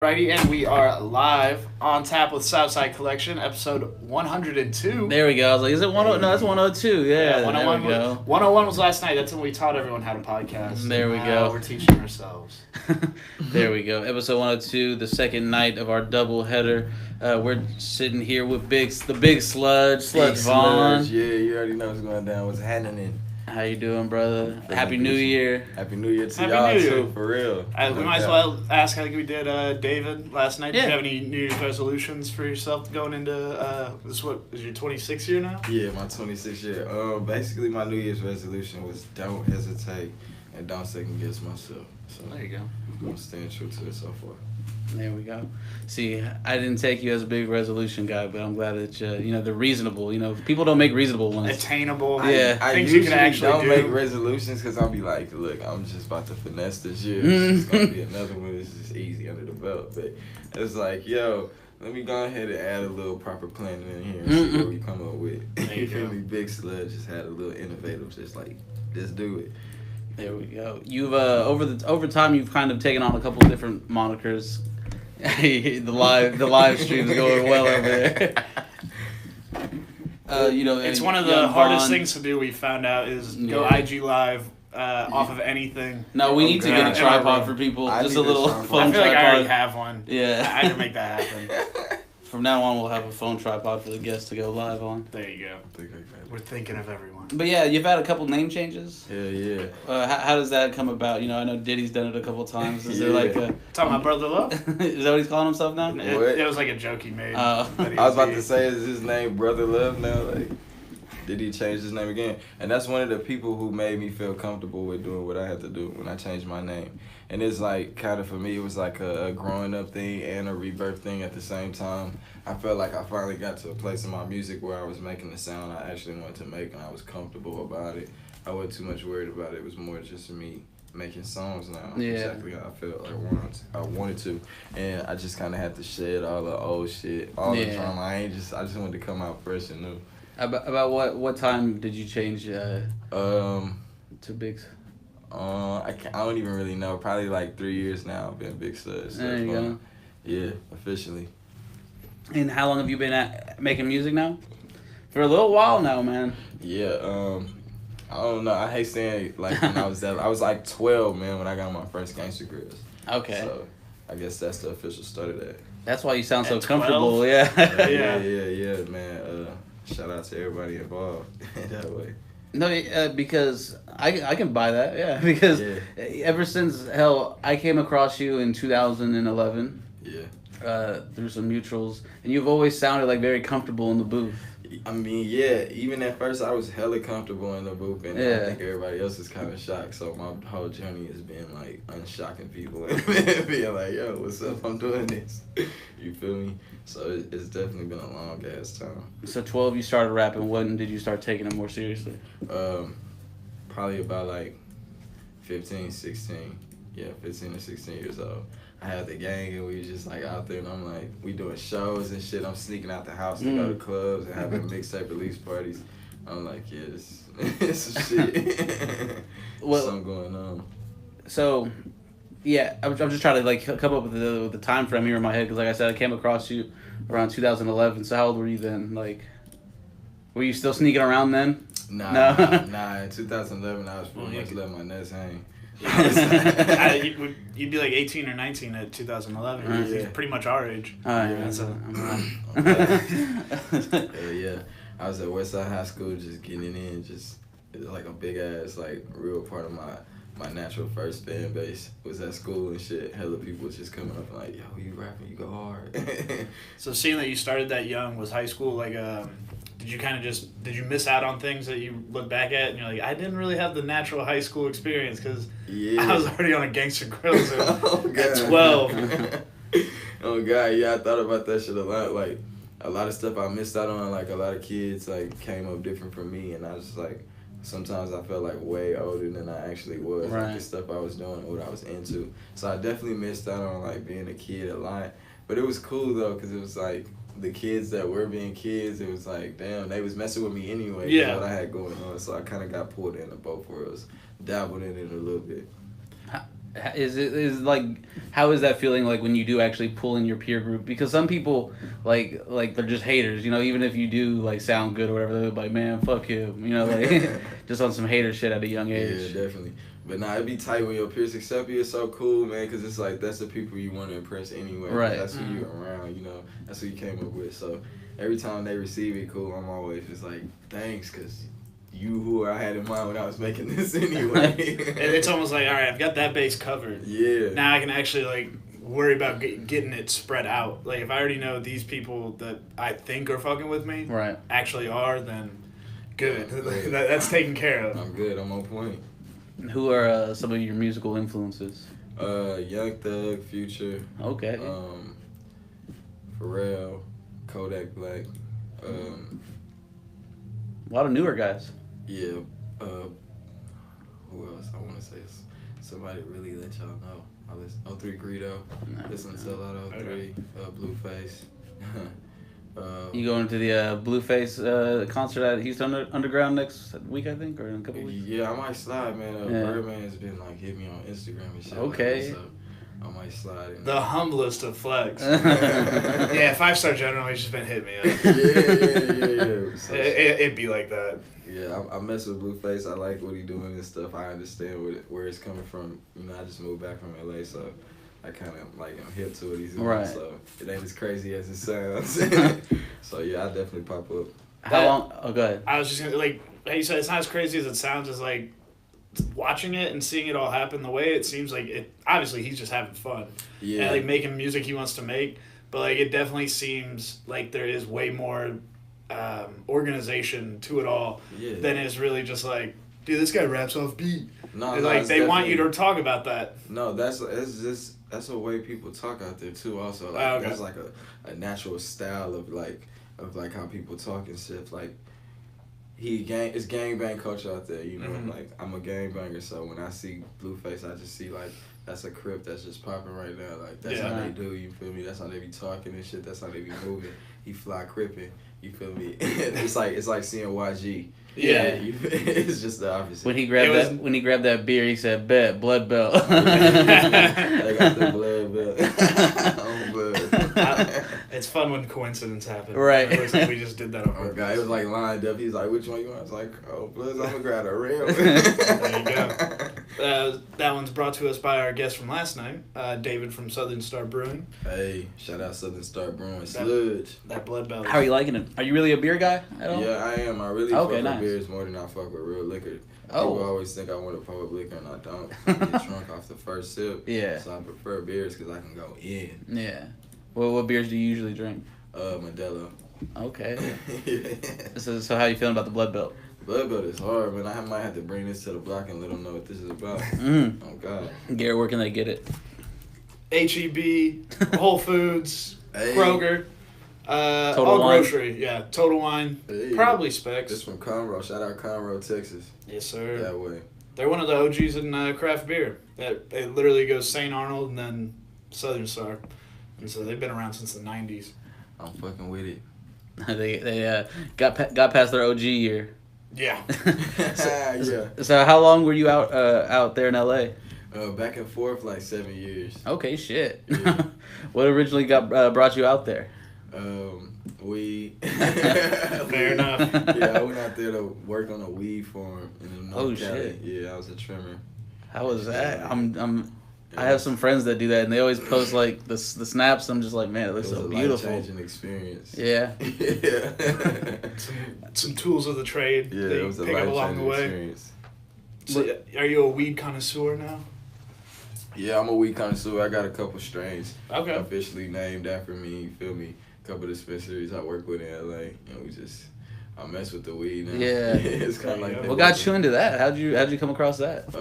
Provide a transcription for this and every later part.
Righty, and we are live on tap with Southside Collection, episode 102. There we go. I was like, is it 102? No, that's 102. Yeah, 101 there we go. 101 was last night. That's when we taught everyone how to podcast. There we Now go. We're teaching ourselves. There we go. Episode 102, the second night of our double header. We're sitting here with the big Sludge Vaughn. Yeah, you already know what's going down. What's happening? How you doing, brother? Feeling Happy New Year. Happy New Year to Happy y'all New Year. too, for real. We might as well ask like we did David last night. Yeah. Do you have any New Year's resolutions for yourself going into this? What is your 26th year now? Yeah, my 26th year. Basically, my New Year's resolution was don't hesitate and don't second guess myself. So There you go. I'm staying true to it so far. There we go. See, I didn't take you as a big resolution guy, but I'm glad that they're reasonable. People don't make reasonable ones. Attainable. Yeah. I Things you usually can actually don't do. make resolutions because I'll be like, look, I'm just about to finesse this year. It's just gonna be another one. It's just easy under the belt. But it's like, yo, let me go ahead and add a little proper planning in here and see what we come up with. There you feel go. me? Big Sludge just had a little innovative, just like, just do it. There we go. You've over time you've kind of taken on a couple different monikers. the live stream's going well over there. It's one of the Young hardest Vaughn. things to do. We found out is go Yeah. IG live off of anything. No, we need to get a God. tripod for people. I Just need a little a tripod. phone I feel like I already tripod. have one. Yeah. I can make that happen. From now on, we'll have a phone tripod for the guests to go live on. There you go. We're thinking of everyone. But yeah, you've had a couple name changes. Yeah. How does that come about? I know Diddy's done it a couple times. Is there Yeah. like a? Talking about Brother Love? Is that what he's calling himself now? What? It was like a joke he made. Oh. that he I was about made. to say, is his name Brother Love now? Like, did he change his name again? And that's one of the people who made me feel comfortable with doing what I had to do when I changed my name. And it's like, kind of for me, it was like a growing up thing and a rebirth thing at the same time. I felt like I finally got to a place in my music where I was making the sound I actually wanted to make and I was comfortable about it. I wasn't too much worried about it. It was more just me making songs now. Yeah. Exactly how I felt like I wanted to. And I just kind of had to shed all the old shit, all the Yeah. drama. I just wanted to come out fresh and new. About what time did you change to Big? I don't even really know. Probably like 3 years now. I've been Big Sludge. There you go. Yeah, officially. And how long have you been making music now? For a little while now, man. Yeah. I don't know. I hate saying like when I was like 12, man, when I got my first Gangster Grills. Okay. So I guess that's the official start of that. That's why you sound so At 12? comfortable. Yeah. Yeah. Man. Shout out to everybody involved that way. No, because I can buy that. Yeah, because ever since I came across you in 2011. Yeah. Through some mutuals, and you've always sounded like very comfortable in the booth. I mean, yeah, even at first I was hella comfortable in the booth, and Yeah. I think everybody else is kind of shocked. So my whole journey has been like unshocking people and being like, yo, what's up? I'm doing this. You feel me? So it's definitely been a long ass time. So 12, you started rapping. When did you start taking it more seriously? Probably about like 15, 16. Yeah, 15 or 16 years old. I had the gang and we was just like out there and I'm like, we doing shows and shit. I'm sneaking out the house to go to clubs and having mixtape release parties. I'm like, yeah, it's some shit. Well, something going on. So, yeah, I'm just trying to like come up with the time frame here in my head because, like I said, I came across you around 2011. So how old were you then? Like, were you still sneaking around then? Nah, No. In 2011, I was pretty much letting my nuts hang. You'd be like 18 or 19 at 2011. Right. He's pretty much our age. Yeah. So, Hell yeah. I was at Westside High School just getting in, it was like a big ass, like real part of my natural first fan base was at school and shit. Hella people was just coming up and like, yo, you rapping, you go hard. So seeing that you started that young, was high school like did you miss out on things that you look back at and you're like, I didn't really have the natural high school experience because Yeah. I was already on a Gangster Grills at, Oh, at God. 12. Oh God, yeah, I thought about that shit a lot. Like a lot of stuff I missed out on. Like a lot of kids like came up different from me, and I was just like, sometimes I felt like way older than I actually was. Right. Like the stuff I was doing, what I was into. So I definitely missed out on like being a kid a lot. But it was cool though, cause it was like the kids that were being kids. It was like, damn, they was messing with me anyway. Yeah. What I had going on. So I kind of got pulled into both worlds, dabbled in it a little bit. Is like, how is that feeling like when you do actually pull in your peer group? Because some people like they're just haters, you know. Even if you do like sound good or whatever, they're like, man, fuck him, you know, like just on some hater shit at a young age. Yeah, definitely. But nah, it'd be tight when your peers accept you. It's so cool, man, because it's like that's the people you want to impress anyway. Right. That's who you're around, you know. That's who you came up with. So every time they receive it, cool. I'm always just like, thanks, because you who I had in mind when I was making this anyway. It's almost like, all right, I've got that base covered. Yeah. Now I can actually like worry about getting it spread out. Like if I already know these people that I think are fucking with me, Right. actually are, then good. That's taken care of. I'm good. I'm on point. Who are some of your musical influences? Young Thug, Future. Okay. Pharrell, Kodak Black. A lot of newer guys. Yeah. Who else? I want to say somebody really let y'all know. I listen. 03 Greedo. Listen to a lot of 03. Blueface. You going to the Blueface concert at Houston Underground next week, I think, or in a couple weeks? Yeah, I might slide, man. Yeah. Birdman's been like hit me on Instagram and shit. Okay. Like that, so I might slide in. The humblest of flex. Yeah, 5-star general, he's just been hitting me up. Yeah. So, It'd be like that. yeah, I mess with Blueface. I like what he doing and stuff. I understand where it's coming from. You know, I just moved back from LA, so I kind of like I'm hip to what he's doing. Right. So it ain't as crazy as it sounds. So yeah, I definitely pop up. How long? Oh, go ahead. I was just gonna like you said, it's not as crazy as it sounds. As like watching it and seeing it all happen the way it seems like it. Obviously, he's just having fun. Yeah. And like making music he wants to make, but like it definitely seems like there is way more organization to it all than is really just like, dude, this guy raps off beat. No, like they want you to talk about that. No, that's a way people talk out there too. Also, like, Okay. that's like a natural style of like how people talk and shit. Like it's gangbang culture out there. You know, like I'm a gangbanger, so when I see Blueface, I just see like that's a crip that's just popping right now. Like that's how they do. You feel me? That's how they be talking and shit. That's how they be moving. He fly cripping. You feel me? it's like seeing YG. Yeah. It's just the opposite. When he grabbed that beer, he said, "Bet blood belt." I got the blood belt. On blood. It's fun when coincidence happen. Right. It was like we just did that on Oh purpose. God, it was like lined up. He's like, "Which one you want?" I was like, "Oh, Bloods, I'm gonna grab a real." There you go. That one's brought to us by our guest from last night, David from Southern Star Brewing. Hey, shout out Southern Star Brewing, Sludge. That blood belt. How are you liking it? Are you really a beer guy at all? Yeah, I am. I really Okay, fuck nice. with beers more than I fuck with real liquor. Oh. People always think I want to pop up liquor and I don't. I get drunk off the first sip. Yeah. So I prefer beers because I can go in. Yeah. Well, what beers do you usually drink? Modelo. Okay. Yeah. So how you feeling about the blood belt? Blood belt is hard, man. I might have to bring this to the block and let them know what this is about. Mm. Oh God. Garrett, where can they get it? HEB, Whole Foods, Hey. Kroger, Total all Wine. grocery. Yeah, Total Wine. Hey. Probably Specs. This from Conroe. Shout out Conroe, Texas. Yes, sir. That way. They're one of the OGs in craft beer. It literally goes St. Arnold and then Southern Star. And so they've been around since the 90s. I'm fucking with it. They got past their OG year. Yeah. Yeah. So how long were you out there in LA? Back and forth like 7 years. Okay, shit. Yeah. What originally brought you out there? Weed. Fair enough. Yeah, I went out there to work on a weed farm in North Cali. Shit. Yeah, I was a trimmer. How was that? I have some friends that do that, and they always post like the snaps. I'm just like, man, it looks so beautiful. Life-changing experience. Yeah. Yeah. Some tools of the trade Yeah, that it you was a pick up along the life-changing way. experience. So, are you a weed connoisseur now? Yeah, I'm a weed connoisseur. I got a couple strains Okay. officially named after me. You feel me? A couple dispensaries I work with in LA, and I mess with the weed now. Yeah. It's kind of like that. What got you into that? How'd you come across that?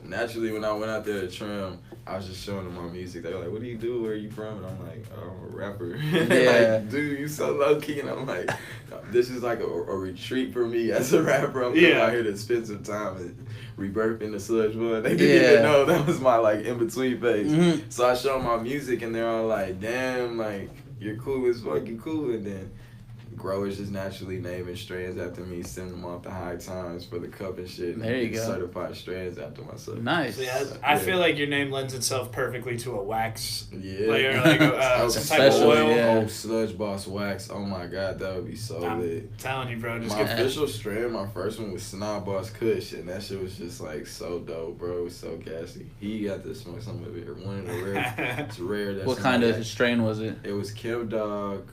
Naturally, when I went out there to trim, I was just showing them my music. They were like, "What do you do? Where are you from?" And I'm like, "Oh, I'm a rapper." Yeah. Like, dude, you so low key. And I'm like, this is like a retreat for me as a rapper. I'm coming out here to spend some time and rebirth in the Sludge Boy. They didn't even know that was my like in between phase. Mm-hmm. So I show them my music, and they're all like, "Damn, like you're cool as fuck, you cool." And then growers just naturally naming strains after me, sending them off to High Times for the cup and shit. And There you go. Certified strains after myself. Nice. So I feel like your name lends itself perfectly to a wax. Yeah. Like, or like some type of Especially, oil. yeah. Oh, Sludge Boss wax. Oh my god, that would be so lit. Telling you, bro. Just My get official strain, my first one was Snob Boss Kush, and that shit was just like so dope, bro. It was so gassy. He got to smoke some of it. One of the rare. It's rare. That What kind of strain was it? It was Kim Dog,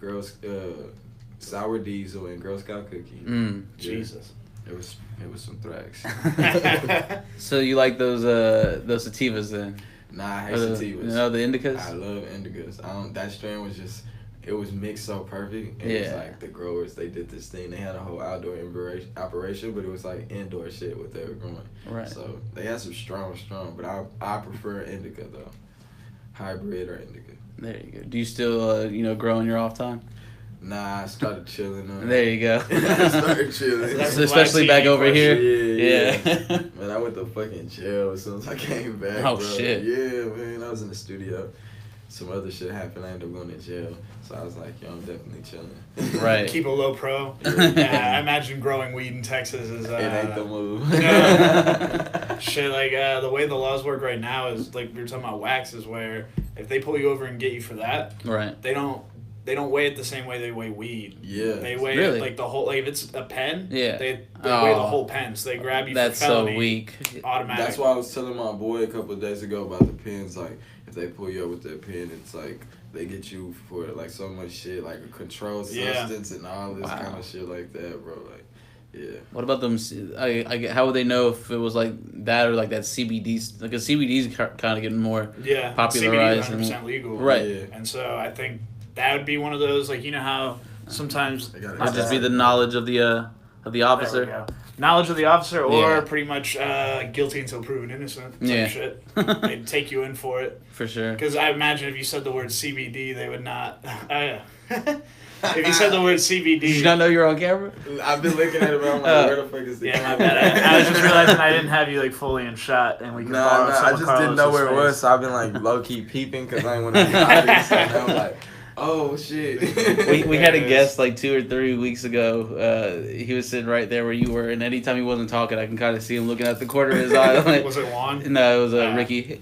Sour Diesel, and Girl Scout Cookie. Mm. Yeah. Jesus. It was some thrax. So you like those sativas then? Nah, I hate sativas. No, the indicas? I love indicas. That strain was just, it was mixed so perfect. It was like the growers, they did this thing. They had a whole outdoor operation, but it was like indoor shit what they were growing. Right. So they had some strong, but I prefer indica though. Hybrid or indica. There you go. Do you still, grow in your off time? Nah, I started chilling. There you go. I started chilling. Especially back over here. Yeah. Man, I went to fucking jail as soon as I came back. Oh, bro. shit. Yeah, man. I was in the studio. Some other shit happened. I ended up going to jail. So I was like, yo, I'm definitely chilling. Right. Keep a low pro. I imagine growing weed in Texas is... it ain't the move. Shit, like, the way the laws work right now is, like, we were talking about wax, is where if they pull you over and get you for that, right, they don't weigh it the same way they weigh weed. Yeah. They weigh it, like, the whole... Like, if it's a pen, they weigh the whole pen. So they grab you for felony. So weak. Automatic. That's why I was telling my boy a couple of days ago about the pens. Like, if they pull you up with their pen, it's like they get you for like so much shit, like a controlled substance and all this kind of shit like that, bro. Like, yeah. What about them? How would they know if it was like that or like that CBD? Like a CBD's kind of getting more popularized. CBD is 100% legal. Right. Yeah. And so I think that would be one of those, like, you know how sometimes... It would just be the knowledge of the officer. Knowledge of the officer, or Yeah. pretty much guilty until proven innocent type shit. They'd take you in for it. For sure. Because I imagine if you said the word CBD, they would not... if you said the word CBD... Did you not know you were on camera? I've been looking at it, but I'm like, where the fuck is the Yeah, my bad. I was just realizing I didn't have you, like, fully in shot, and we could borrow some I of just didn't know where it Carlos's was, so I've been like low-key peeping because I didn't want to be obvious. So now I'm like, oh, shit. We had a guest like 2 or 3 weeks ago. He was sitting right there where you were, and anytime he wasn't talking, I can kind of see him looking at the corner of his eye. Like, Was it Juan? No, it was Ricky.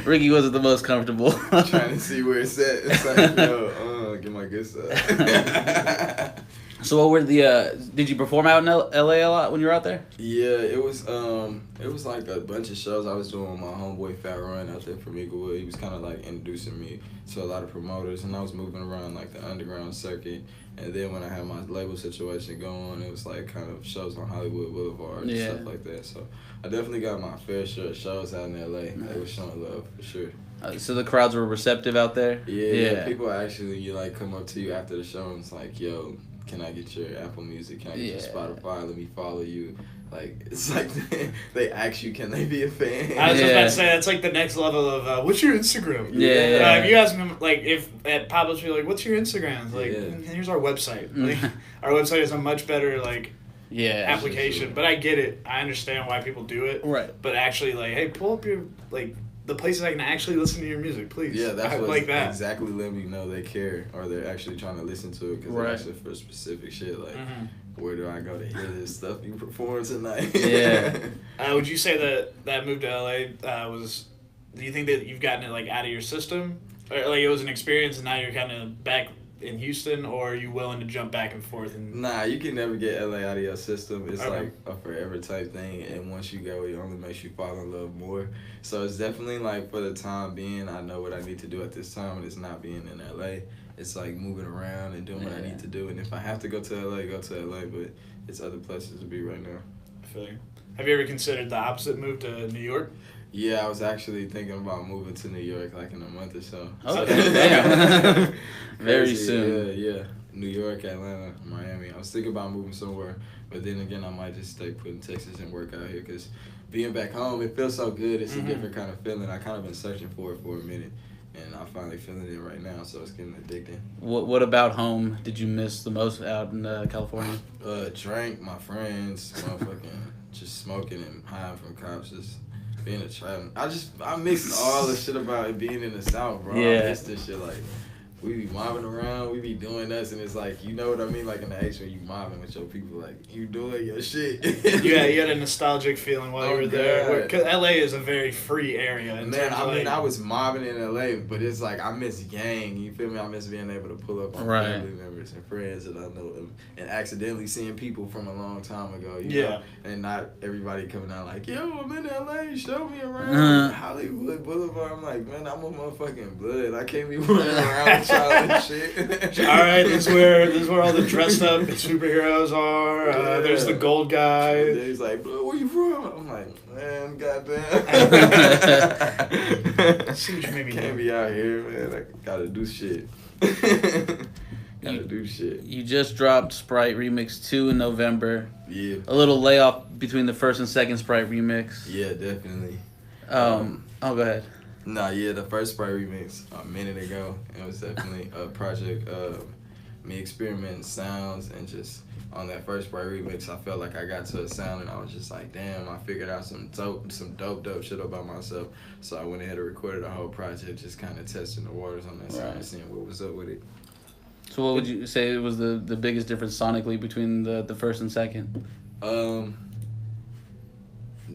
Ricky wasn't the most comfortable. Trying to see where it's at. It's like, yo, get my good side. So what were the? Did you perform out in LA a lot when you were out there? Yeah, it was like a bunch of shows I was doing with my homeboy Fat Run out there from Eaglewood. He was kind of like introducing me to a lot of promoters, and I was moving around like the underground circuit. And then when I had my label situation going, it was like kind of shows on Hollywood Boulevard and stuff like that. So I definitely got my fair share of shows out in LA. They were showing love for sure. So the crowds were receptive out there? Yeah. People actually like come up to you after the show and it's like, yo, can I get your Apple Music? Can I get your Spotify? Let me follow you. Like, it's like they ask you, can they be a fan? I was just about to say, that's like the next level of, what's your Instagram? Yeah. If you ask them, like, if at pop-ups, you're like, what's your Instagram? It's like, here's our website. Like, our website is a much better, like, application. Sure. But I get it. I understand why people do it. Right. But actually, like, hey, pull up your, like, the places I can actually listen to your music, please. Yeah, that's what like that. Exactly letting me know they care or they're actually trying to listen to it because they're actually for specific shit. Like, where do I go to hear this stuff you perform tonight? Yeah. Would you say that move to LA was? Do you think that you've gotten it like out of your system, or like it was an experience and now you're kind of back in Houston, or are you willing to jump back and forth? Nah, you can never get LA out of your system. It's like a forever type thing, and once you go, it only makes you fall in love more. So it's definitely like for the time being, I know what I need to do at this time, and it's not being in LA. It's like moving around and doing what I need to do, and if I have to go to LA, go to LA. But it's other places to be right now. I feel you. Have you ever considered the opposite move to New York? Yeah, I was actually thinking about moving to New York like in a month or so. Okay, damn. Very soon. Yeah. New York, Atlanta, Miami. I was thinking about moving somewhere, but then again, I might just stay put in Texas and work out here because being back home, it feels so good. It's a different kind of feeling. I kind of been searching for it for a minute, and I'm finally feeling it right now, so it's getting addicting. What about home did you miss the most out in California? Drank, my friends, motherfucking just smoking and hiding from cops, just being a trap. I missed all the shit about it being in the South, bro. I missed this shit, like, we be mobbing around, we be doing us, and it's like, you know what I mean? Like in the H when you mobbing with your people, like you doing your shit. You had a nostalgic feeling while you were there. Because LA is a very free area. Man, I mean, I was mobbing in LA, but it's like I miss gang. You feel me? I miss being able to pull up on family members and friends that I know and accidentally seeing people from a long time ago. You know? And not everybody coming out like, yo, I'm in LA, show me around Hollywood Boulevard. I'm like, man, I'm a motherfucking blood. I can't be running around with y'all and shit. All right, this is where all the dressed up superheroes are. There's the gold guy. He's like, blood, where you from? I'm like, man, goddamn. See what you made me Can't be out here, man. I gotta do shit. Do shit. You just dropped Sprite Remix 2 in November. Yeah. A little layoff between the first and second Sprite Remix. Yeah, definitely. Go ahead. The first Sprite Remix a minute ago. It was definitely a project of me experimenting sounds, and just on that first Sprite Remix, I felt like I got to a sound and I was just like, damn, I figured out some dope shit about myself. So I went ahead and recorded a whole project, just kind of testing the waters on that sound and seeing what was up with it. So what would you say was the biggest difference sonically between the first and second?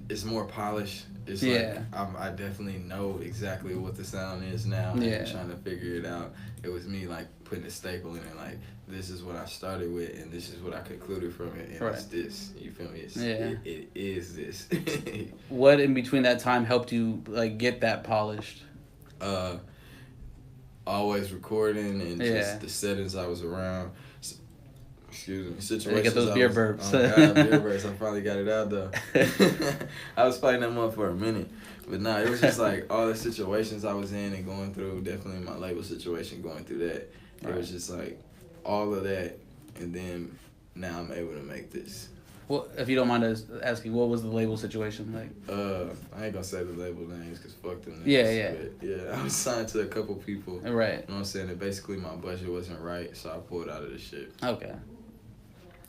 It's more polished. It's like I definitely know exactly what the sound is now. Yeah. I'm trying to figure it out. It was me like putting a staple in it, like this is what I started with and this is what I concluded from it, and it's this. You feel me? It is this. What in between that time helped you like get that polished? Always recording and just the settings I was around. Excuse me. Situations. Get those beer burps. Oh God, beer burps. I finally got it out though. I was fighting them up for a minute, but it was just like all the situations I was in and going through. Definitely my label situation, going through that. It was just like all of that, and then now I'm able to make this. Well, if you don't mind us asking, what was the label situation like? I ain't gonna say the label names because fuck them names. Yeah. I was signed to a couple people. Right. You know what I'm saying? And basically my budget wasn't right, so I pulled out of the shit. Okay.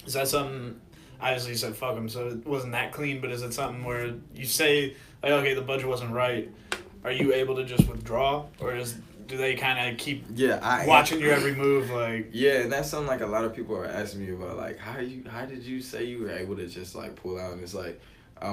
Is that something? Obviously, you said fuck them, so it wasn't that clean. But is it something where you say, like, okay, the budget wasn't right? Are you able to just withdraw, or do they kind of keep watching your every move? Like, yeah, and that's something like a lot of people are asking me about. Like, how did you say you were able to just like pull out? And it's like, I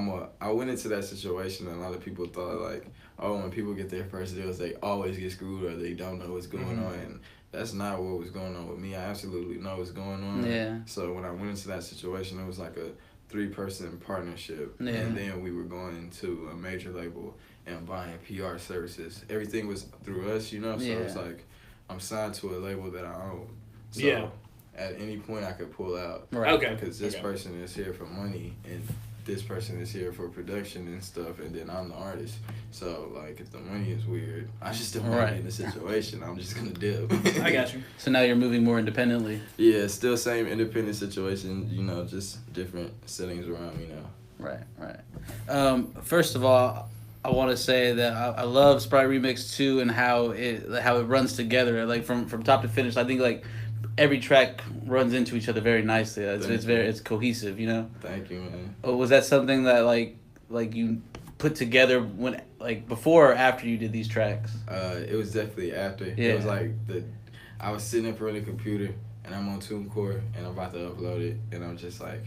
went into that situation, and a lot of people thought like, oh, when people get their first deals, they always get screwed or they don't know what's going on. And that's not what was going on with me. I absolutely know what's going on. Yeah. So when I went into that situation, it was like a 3-person partnership. Yeah. And then we were going to a major label and buying PR services. Everything was through us, you know? So it's like I'm signed to a label that I own. So at any point I could pull out. Right. Okay. Because this person is here for money and this person is here for production and stuff, and then I'm the artist. So, like, if the money is weird, I just don't want to be in the situation. I'm just going to dip. I got you. So now you're moving more independently. Yeah, still same independent situation, you know, just different settings around me now. Right. First of all, I want to say that I love Sprite Remix 2 and how it runs together, like from top to finish. I think like every track runs into each other very nicely. It's cohesive, you know. Thank you, man. Was that something that like you put together when like before or after you did these tracks? It was definitely after. Yeah. It was like I was sitting in front of the computer and I'm on TuneCore and I'm about to upload it and I'm just like,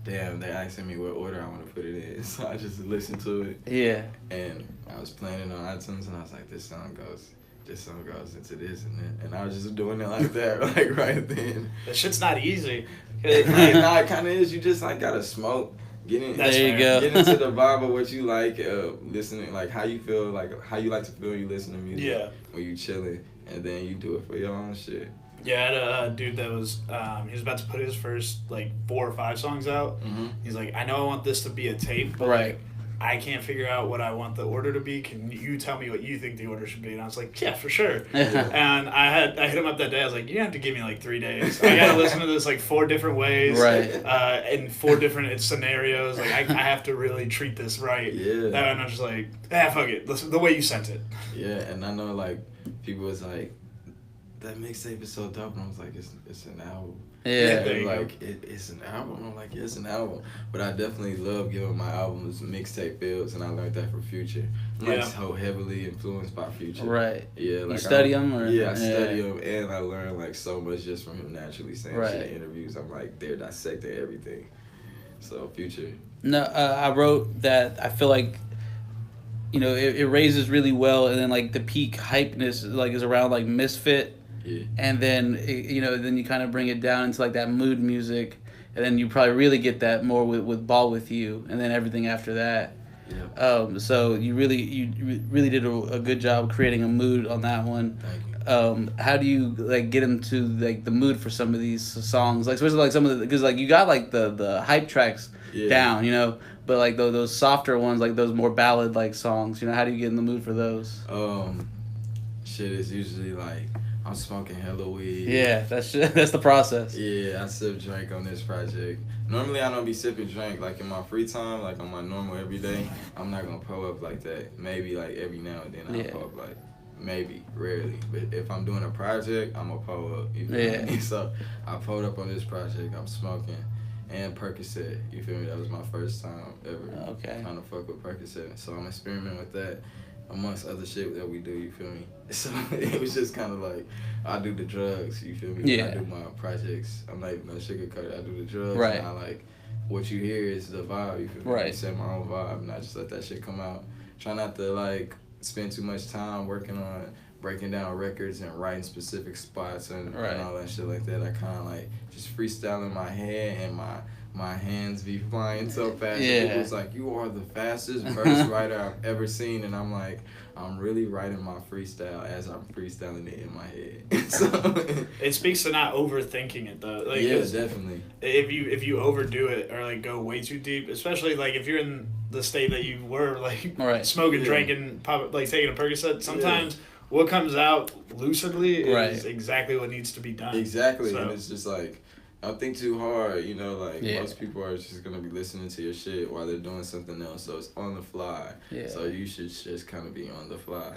damn, they're asking me what order I want to put it in. So I just listened to it. Yeah. And I was playing it on iTunes and I was like, this song goes into this and I was just doing it like that, like right then. That shit's not easy. It kind of is. You just like gotta smoke. Get into the vibe of what you like, listening, like how you feel, like how you like to feel when you listen to music. Yeah. When you chilling, and then you do it for your own shit. Yeah, I had a dude that was, he was about to put his first like 4 or 5 songs out. Mm-hmm. He's like, I know I want this to be a tape, but like, I can't figure out what I want the order to be. Can you tell me what you think the order should be? And I was like, yeah, for sure. And I hit him up that day. I was like, you have to give me like 3 days. I got to listen to this like 4 different ways. Right. In 4 different scenarios. Like, I have to really treat this right. Yeah. And I was just like, fuck it. Listen, the way you sent it. Yeah, and I know like people was like, that mixtape is so dope. And I was like, it's an album. Yeah. There you Like, it's an album. I'm like, yeah, it's an album. But I definitely love giving my albums mixtape feels, and I learned that from Future. I'm like so heavily influenced by Future. Right. Yeah, like you study him, or yeah, I study him, and I learn like so much just from him naturally saying shit in interviews. I'm like, they're dissecting everything. So Future. No, I wrote that I feel like, you know, it raises really well, and then like the peak hypeness like is around like Misfit. Yeah. And then you know, then you kind of bring it down into like that mood music, and then you probably really get that more with Ball With You, and then everything after that. Yeah. So you really did a good job creating a mood on that one. Thank you. How do you like get into like the mood for some of these songs, like especially like some of the, because like you got like the hype tracks down, you know, but like those softer ones, like those more ballad like songs, you know, how do you get in the mood for those? Shit is usually like, I'm smoking hella weed. Yeah, that's the process. Yeah, I sip drink on this project. Normally I don't be sipping drink like in my free time, like on my normal everyday. I'm not gonna pull up like that. Maybe like every now and then I'll pull up like maybe, rarely. But if I'm doing a project, I'm gonna pull up. You feel me? So I pulled up on this project. I'm smoking and Percocet. You feel me? That was my first time ever trying to fuck with Percocet. So I'm experimenting with that, amongst other shit that we do, you feel me? So it was just kind of like, I do the drugs, you feel me? Yeah. I do my projects. I'm not even gonna sugarcoat it. I do the drugs. Right. And I like, what you hear is the vibe, you feel me? Right. I set my own vibe and I just let that shit come out. Try not to like spend too much time working on breaking down records and writing specific spots and all that shit like that. I kind of like just freestyle in my head, and my hands be flying so fast. Yeah. People's like, you are the fastest verse writer I've ever seen. And I'm like, I'm really writing my freestyle as I'm freestyling it in my head. So it speaks to not overthinking it though. Like, yeah, definitely. If you overdo it or like go way too deep, especially like if you're in the state that you were like smoking, drinking, like taking a Percocet, sometimes what comes out lucidly is exactly what needs to be done. Exactly. So, and it's just like, don't think too hard, you know, like most people are just going to be listening to your shit while they're doing something else, so it's on the fly. Yeah. So you should just kind of be on the fly.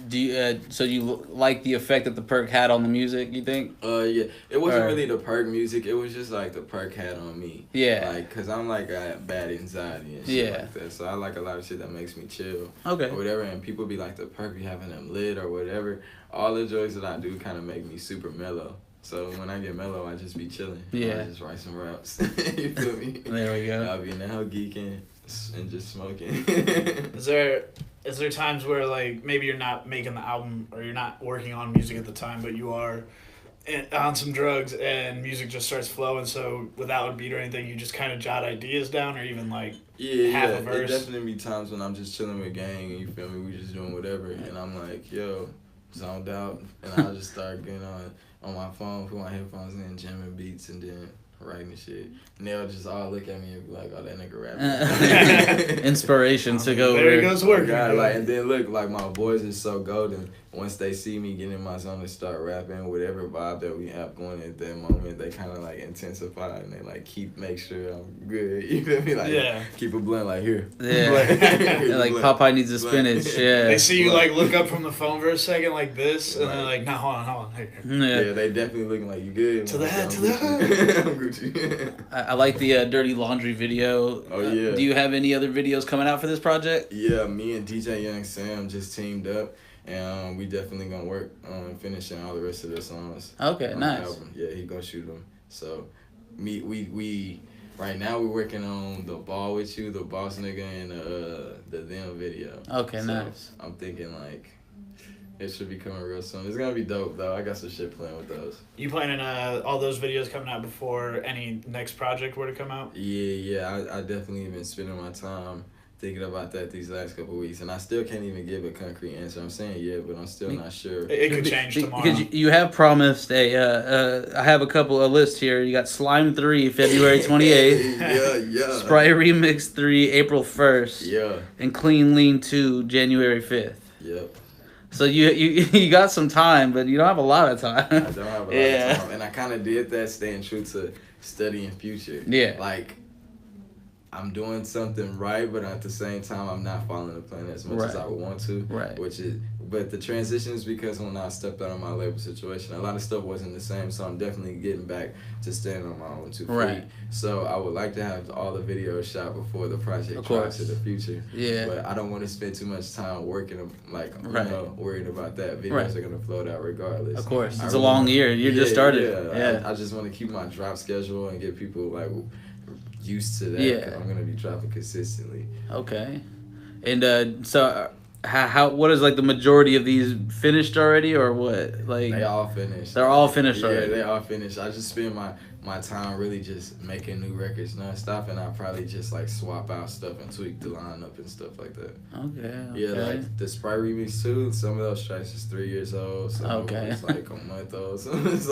Do you, so you like the effect that the perk had on the music, you think? Yeah. It wasn't really the perk music, it was just like the perk had on me. Yeah. Like, because I'm like, I have bad anxiety and shit like that, so I like a lot of shit that makes me chill. Okay. Or whatever, and people be like, the perk be having them lit or whatever. All the drugs that I do kind of make me super mellow. So when I get mellow, I just be chilling. Yeah. I just write some raps. You feel me? There we go. I'll be in the hell geeking and just smoking. Is there times where like maybe you're not making the album or you're not working on music at the time, but you are on some drugs and music just starts flowing, so without a beat or anything, you just kind of jot ideas down, or even like half a verse? It definitely be times when I'm just chilling with gang and you feel me, we just doing whatever, and I'm like, yo, zoned out, and I'll just start getting on my phone, put my headphones in, jamming beats, and then writing shit. And they'll just all look at me and be like, oh, that nigga rapping. Inspiration to go there he goes working. Like, and then look, like my boys is so golden. Once they see me get in my zone and start rapping, whatever vibe that we have going at that moment, they kind of like intensify and they like make sure I'm good. You feel me? Like keep a blunt like here. Yeah. Like Popeye needs a spinach. Yeah. They see you like look up from the phone for a second like this, and they're like, no, hold on. Yeah, they definitely looking like, you good? To the head. I'm Gucci. I like the Dirty Laundry video. Oh yeah. Do you have any other videos coming out for this project? Yeah, me and DJ Young Sam just teamed up. And we definitely gonna work on finishing all the rest of the songs. Okay, nice. Album. Yeah, he gonna shoot them. So, we right now we're working on the Ball With You, the Boss Nigga, and the Them video. Okay, so nice. I'm thinking like it should be coming real soon. It's gonna be dope though. I got some shit planned with those. You planning all those videos coming out before any next project were to come out? Yeah. I definitely been spending my time thinking about that these last couple of weeks, and I still can't even give a concrete answer. I'm saying but I'm still not sure. It could change tomorrow. Because you have promised I have a list here. You got Slime 3, February 28th. Yeah. Sprite Remix 3, April 1st. Yeah. And Clean Lean 2, January 5th. Yep. So you got some time, but you don't have a lot of time. I don't have a lot of time, and I kind of did that, staying true to studying Future. Yeah. Like, I'm doing something right, but at the same time, I'm not following the plan as much as I would want to. Right. But the transition is because when I stepped out of my label situation, a lot of stuff wasn't the same. So I'm definitely getting back to standing on my own 2 feet. Right. So I would like to have all the videos shot before the project drops in the future. Yeah. But I don't want to spend too much time working, worrying about that. Videos are gonna float out regardless. Of course, it's a long year. You just started. Yeah. I just want to keep my drop schedule and get people like used to that. Yeah. I'm gonna be dropping consistently. Okay. And so how what is like the majority of these finished already or what? Like they all finished. They're all finished already. Yeah, they all finished. I just spend my time really just making new records nonstop, and I'll probably just like swap out stuff and tweak the lineup and stuff like that. Okay. Yeah, like the Sprite remix too. Some of those tracks is 3 years old. Some of them is like a month old. So it's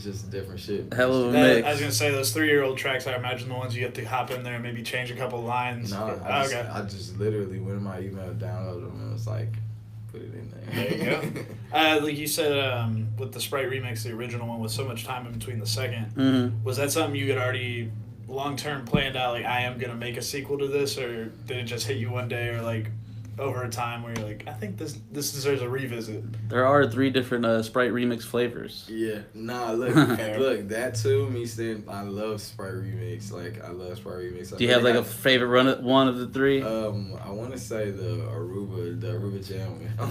just different shit. Hell of a mix. I was gonna say those 3-year-old tracks. I imagine the ones you have to hop in there and maybe change a couple lines. No, I just literally went in my email, downloaded them, and was like, put it in there. There you go. Like you said, with the Sprite remix, the original one, with so much time in between the second, was that something you had already long-term planned out, like, I am going to make a sequel to this, or did it just hit you one day, or, like, over a time where you're like, I think this deserves a revisit? There are 3 different Sprite remix flavors. Yeah. Nah, look, that too, me saying I love Sprite remix. Like, I love Sprite remix. Do you have, like, a favorite one of the 3? I want to say the Aruba Jam one. Oh,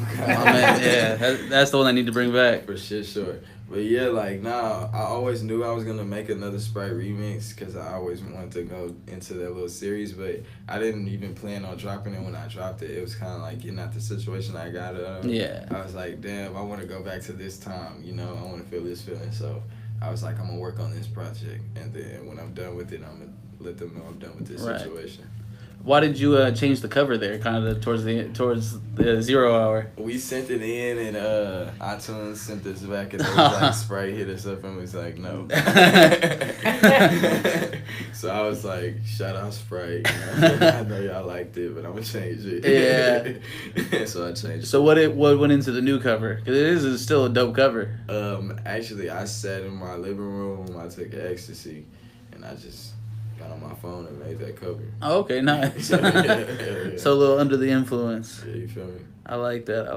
man, yeah. That's the one I need to bring back. For sure. But yeah, like, I always knew I was going to make another Sprite remix because I always wanted to go into that little series, but I didn't even plan on dropping it when I dropped it. It was kind of like getting out the situation I got out of. Yeah. I was like, damn, I want to go back to this time, you know, I want to feel this feeling. So I was like, I'm going to work on this project, and then when I'm done with it, I'm going to let them know I'm done with this situation. Why did you change the cover there, kind of towards the 0 hour? We sent it in, and iTunes sent us back, and they was like, Sprite hit us up and was like, no. So I was like, shout out Sprite. I know y'all liked it, but I'm gonna change it. Yeah. So I changed it. So what went into the new cover? Because it is still a dope cover. Actually, I sat in my living room. I took ecstasy, and I just got on my phone and made that cover. Oh, okay, nice. Yeah. So a little under the influence. Yeah, you feel me? I like that.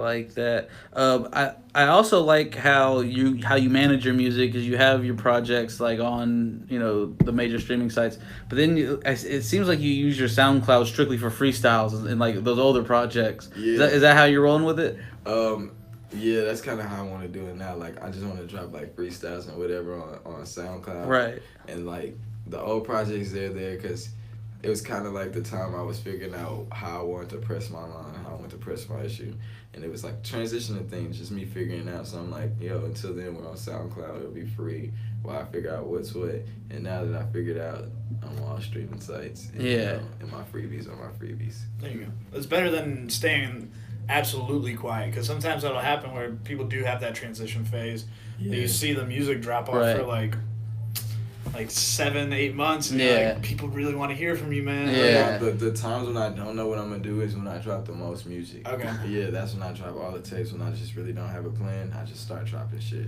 I also like how you manage your music, because you have your projects like on the major streaming sites, but then it seems like you use your SoundCloud strictly for freestyles and like those older projects. Yeah. Is that how you're rolling with it? Yeah, that's kind of how I want to do it now. Like, I just want to drop like freestyles and whatever on SoundCloud. Right. And like the old projects, they're there because it was kind of like the time I was figuring out how I wanted to press my line, how I wanted to press my issue. And it was like transitioning things, just me figuring out. So I'm like, until then we're on SoundCloud, it'll be free while I figure out what's what. And now that I figured out, I'm on all streaming sites. And, and my freebies are my freebies. There you go. It's better than staying absolutely quiet, because sometimes that'll happen where people do have that transition phase. Yeah. You see the music drop off for like 7-8 months, and like, people really want to hear from you, man. Yeah. The times when I don't know what I'm gonna do is when I drop the most music. Okay. Yeah, that's when I drop all the tapes. When I just really don't have a plan, I just start dropping shit.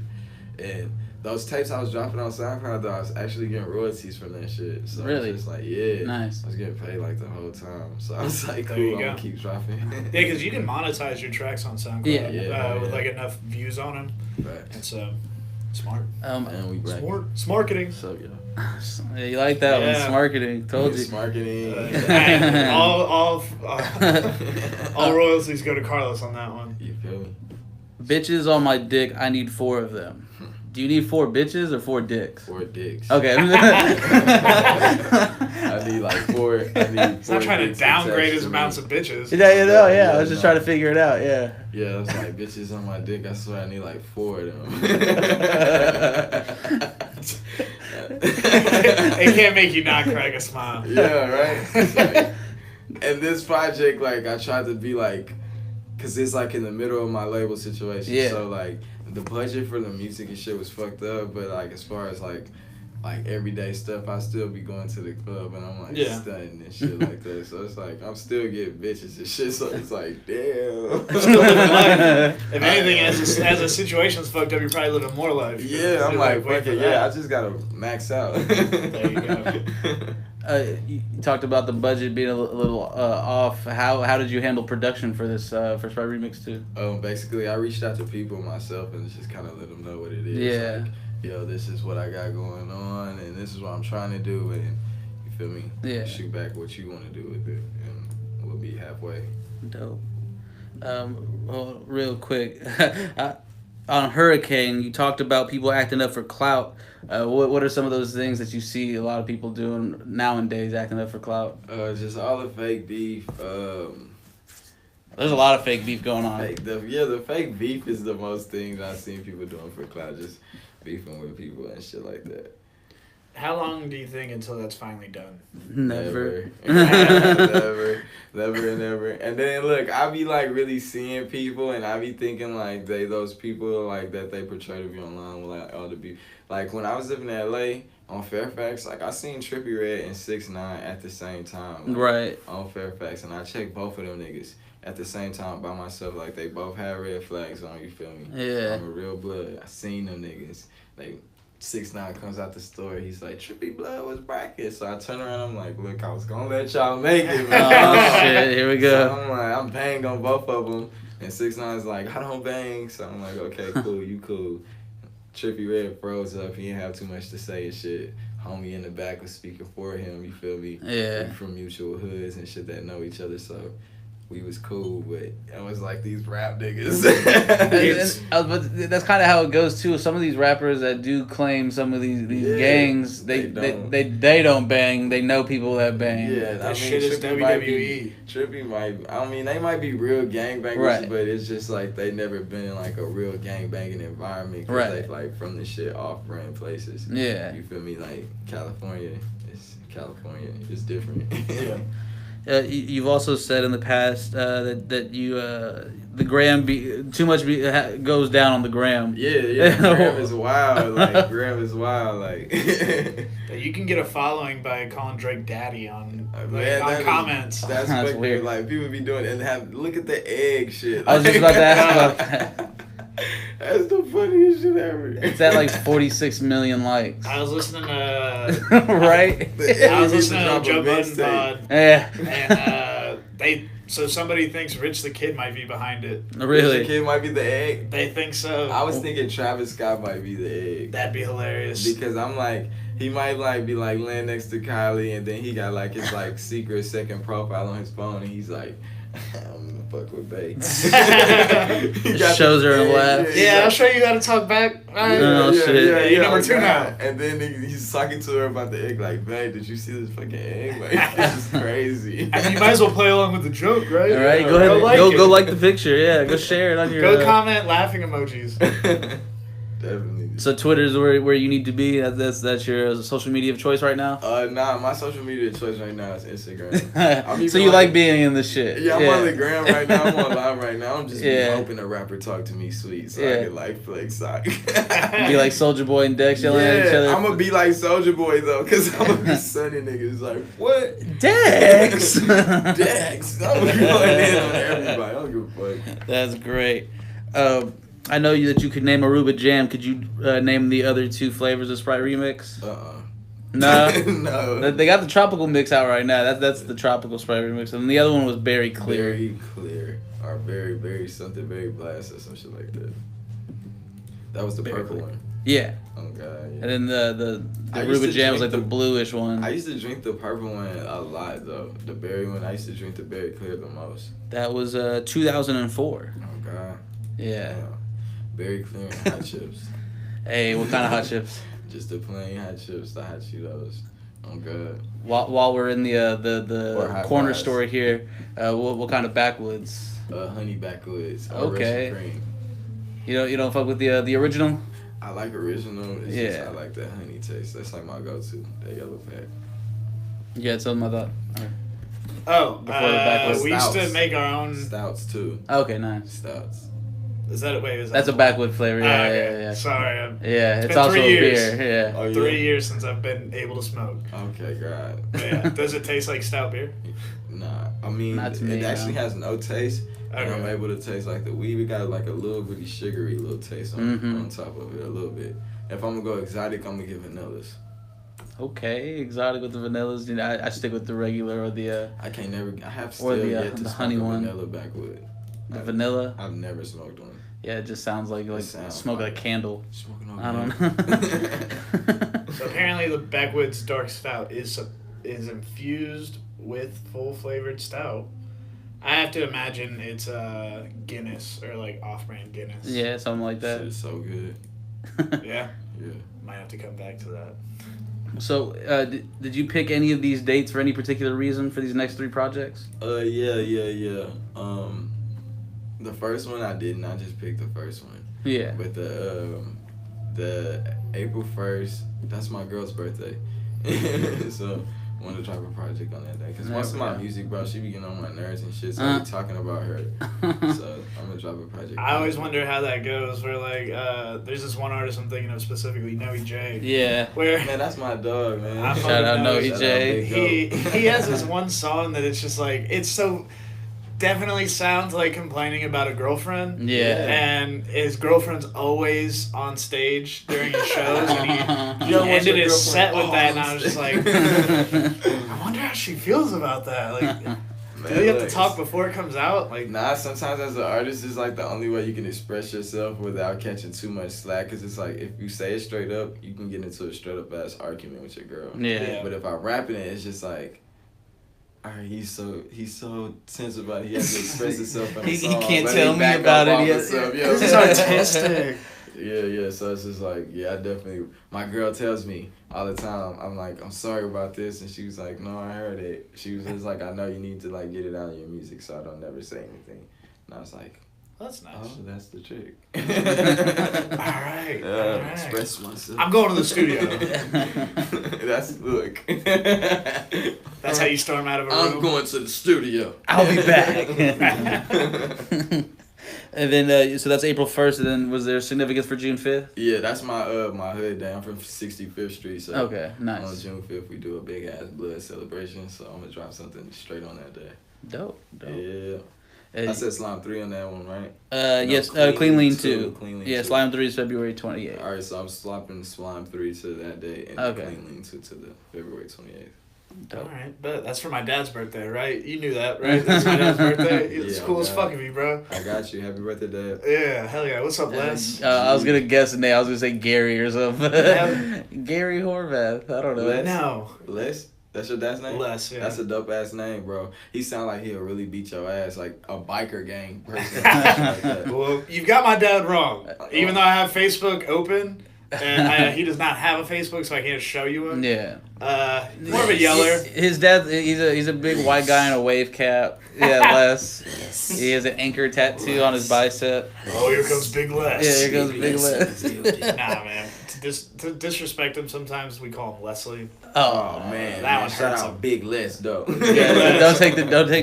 And those tapes I was dropping on SoundCloud, though, I was actually getting royalties from that shit. So really? I was just like, nice. I was getting paid like the whole time. So I was like, cool, I'm gonna keep dropping. Yeah, because you can monetize your tracks on SoundCloud with like enough views on them. Right. And so, smart. And we back. Smarketing. So, yeah, you like that one? It's marketing. Told you. It's marketing. All royalties go to Carlos on that one. You feel me? Bitches on my dick, I need 4 of them. Do you need 4 bitches or 4 dicks? 4 dicks. Okay. I need like 4. He's not trying to downgrade his amounts of bitches. Yeah, I was just trying to figure it out, yeah. Yeah, I was like, bitches on my dick, I swear I need like 4 of them. It can't make you not crack a smile. Yeah, right? And this project, like, I tried to be like, because it's like in the middle of my label situation. Yeah. So, like, the budget for the music and shit was fucked up, but like as far as like everyday stuff, I still be going to the club and I'm like stunting and shit like that. So it's like I'm still getting bitches and shit. So it's like, damn. If anything, as the situation's fucked up, you're probably living more life. Yeah, I'm like, fuck it. Yeah, I just gotta max out. There you go. You talked about the budget being a little off. How did you handle production for this for Sprite Remix 2? Basically, I reached out to people myself and just kind of let them know what it is. Yeah. Like, yo, this is what I got going on, and this is what I'm trying to do, and you feel me? Yeah. Shoot back what you want to do with it, and we'll be halfway. Dope. Well, real quick, on Hurricane, you talked about people acting up for clout. What are some of those things that you see a lot of people doing nowadays, acting up for clout? Just all the fake beef. There's a lot of fake beef going on. The fake beef is the most things I've seen people doing for clout, just beefing with people and shit like that. How long do you think until that's finally done? Never. Never. And then look, I be like really seeing people, and I be thinking like those people like that they portray to be online with like all the beef. Like when I was living in LA on Fairfax, like I seen Trippie Redd and 6ix9ine at the same time. Like, right. On Fairfax, and I checked both of them niggas at the same time by myself. Like they both had red flags on, you feel me? Yeah. I'm a real blood. I seen them niggas. Like 6ix9ine comes out the store. He's like, Trippie blood was bracket. So I turn around. I'm like, look, I was gonna let y'all make it, man. Oh shit! Here we go. So I'm like, I'm banged on both of them, and 6ix9ine's like, I don't bang. So I'm like, okay, cool, you cool. Trippie Redd froze up. He didn't have too much to say and shit. Homie in the back was speaking for him. You feel me? Yeah. We from mutual hoods and shit that know each other. So we was cool, but it was like these rap niggas. But that's kind of how it goes too. Some of these rappers that do claim some of these gangs, they don't bang. They know people that bang. Yeah, that shit is WWE. Trippie might. I mean, they might be real gangbangers, right. But it's just like they never been in like a real gangbanging environment. Cause right. They like from the shit off-brand places. Yeah. You feel me? Like California. It's different. Yeah. You've also said in the past that you the gram too much goes down on the gram. Yeah, gram is wild. Like gram is wild. Like you can get a following by calling Drake daddy on comments. That's fucking weird. Like people be doing it and look at the egg shit. I was just about to ask about that. That's the funniest shit ever. It's at like 46 million likes. I was listening to right. I was listening to Joe Budden pod. Yeah. And somebody thinks Rich the Kid might be behind it. Really? Rich the Kid might be the egg. They think so. I was thinking Travis Scott might be the egg. That'd be hilarious. Because I'm like, he might like be like laying next to Kylie, and then he got like his like secret second profile on his phone, and he's like, I'm gonna fuck with Bae. Shows her and laugh. Yeah, I'll show you how to talk back. Oh shit. Yeah, number 2 now. And then he's talking to her about the egg, like, Bae, did you see this fucking egg? Like, this is crazy. I mean, you might as well play along with the joke, right? All right, go ahead. Go like the picture. Yeah, go share it on your. Go comment laughing emojis. Definitely. So Twitter's where you need to be. That's your social media of choice right now. Nah, my social media of choice right now is Instagram. So you like being in the shit? Yeah, I'm on the gram right now. I'm on live right now. I'm just hoping a rapper talk to me sweet, so I can like flex. Be like Soulja Boy and Dex yelling at each other. I'm gonna be like Soulja Boy though, cause I'm gonna be sunny niggas like what Dex. Dex. I'm gonna be going in on everybody. I don't give a fuck. That's great. I know that you could name Aruba Jam. Could you name the other 2 flavors of Sprite Remix? No. No. They got the tropical mix out right now. That's the tropical Sprite Remix, and the other one was Berry Clear. Very clear, or very something very blast or some shit like that. That was the Berry purple Clear. one. Yeah. Oh god. Yeah. And then the Aruba Jam was like the bluish one. I used to drink the purple one a lot though. The berry one, I used to drink the Berry Clear the most. That was 2004. Oh god. Yeah. Berry Clear and hot chips. Hey, what kind of hot chips? Just the plain hot chips, the hot Cheetos. Oh god. While we're in the corner fries. store here, what kind of backwoods? Honey backwoods. Okay. Russian cream. You don't fuck with the original? I like original. It's Yeah. just, I like that honey taste. That's like my go-to. That yellow pack. Yeah, tell them I thought. Oh, Before the backwoods. we used to Stouts. make our own. Stouts too. Okay, nice. Stouts. Is that Is That's a backwood flavor. Yeah, okay. yeah. Sorry. Yeah, it's been also 3 a years. beer. Yeah. Oh, yeah. 3 years since I've been able to smoke. Okay, God. But yeah. Does it taste like stout beer? Nah, I mean, Not to me, it actually no. has no taste. And I'm Okay. able to taste like the weed. We got like a little bitty sugary little taste on top of it a little bit. If I'm gonna go exotic, I'm gonna give vanillas. Okay, exotic with the vanillas. You know, I stick with the regular or the I have or still the yet to the smoke honey a one. vanilla backwood. Vanilla. I've never smoked one. Yeah, it just sounds like smoking a candle. Smoking on I don't know. So apparently the Backwoods Dark Stout is infused with full flavored stout. I have to imagine it's Guinness or like off-brand Guinness. Yeah, something like Shit that. is so good. Yeah. Yeah. Might have to come back to that. So, did you pick any of these dates for any particular reason for these next 3 projects? Yeah. The first one I didn't. I just picked the first one. Yeah. But the April 1st, that's my girl's birthday. So I wanted to drop a project on that day. Because most of my music, bro, she be getting on my nerves and shit. So I be talking about her. So I'm going to drop a project. I always wonder how that goes. Where like, there's this one artist I'm thinking of specifically, Noe J. Yeah. Where Man, that's my dog, man. Shout out Noe J. He has this one song that it's just like it's so definitely sounds like complaining about a girlfriend. Yeah. And his girlfriend's always on stage during his shows, and he ended his set with that, and I was just like, I wonder how she feels about that. Like, do you have to talk before it comes out? Like, nah, sometimes as an artist, it's like the only way you can express yourself without catching too much slack. Cause it's like if you say it straight up, you can get into a straight up ass argument with your girl. Yeah. But if I rap it, it's just like, alright, he's so tense about it. He has to express himself in a He song. can't Let tell me back about up it off yet. himself, this is artistic. Yeah. So it's just like, yeah, I definitely. My girl tells me all the time. I'm like, I'm sorry about this, and she was like, no, I heard it. She was just like, I know you need to like get it out of your music, so I don't never say anything. And I was like, that's nice. oh, that's the trick. All right. Express myself. I'm going to the studio. Look. That's how you storm out of a room. I'm going to the studio. I'll be back. And then, so that's April 1st, and then was there significance for June 5th? Yeah, that's my my hood day. I'm from 65th Street, so okay, nice. On June 5th, we do a big ass blood celebration, so I'm gonna drop something straight on that day. Dope. Yeah. I said Slime 3 on that one, right? Yes, Clean Lean 2. Clean Lean yeah, 2. Slime 3 is February 28th. Alright, so I'm swapping Slime 3 to that day and Clean Lean 2 to the February 28th. All right, but that's for my dad's birthday, right? You knew that, right? That's my dad's birthday. It's cool as fuck of you, bro. I got you. Happy birthday, Dad. Yeah, hell yeah. What's up, Les? I was gonna guess a name. I was gonna say Gary or something. Gary Horvath. I don't know. Les? No. Les? That's your dad's name? Les, yeah. That's a dope ass name, bro. He sound like he'll really beat your ass, like a biker gang person. Like that. Well, you've got my dad wrong. Even though I have Facebook open, and he does not have a Facebook, so I can't show you him. Yeah. More of a yeller. His dad, he's a big white guy in a wave cap. Yeah, Les. He has an anchor tattoo on his bicep. Oh, here comes Big Les. Yeah, here comes Big Les. Nah, man. To disrespect him, sometimes we call him Leslie. Oh man, that one shout hurts out him. Big Les though. Yeah, don't take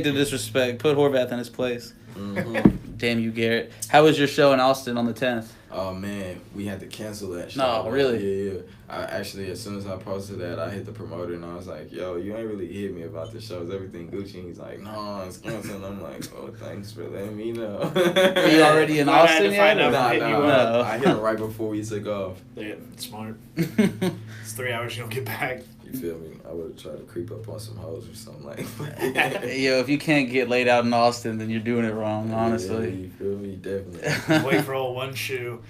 the disrespect. Put Horvath in his place. Mm-hmm. Damn you, Garrett. How was your show in Austin on the 10th? Oh man, we had to cancel that show. No, really? Yeah. I actually, as soon as I posted that, I hit the promoter and I was like, "Yo, you ain't really hit me about the show. Is everything Gucci?" And he's like, "No, it's canceled." I'm like, "Oh, thanks for letting me know." Are you already in Austin yet? Nah. I hit him right before we took off. Yeah, smart. It's 3 hours you don't get back. You feel me? I would have tried to creep up on some hoes or something like. Yo, if you can't get laid out in Austin, then you're doing it wrong, honestly. Yeah, you feel me? Definitely. Wait for all one shoe.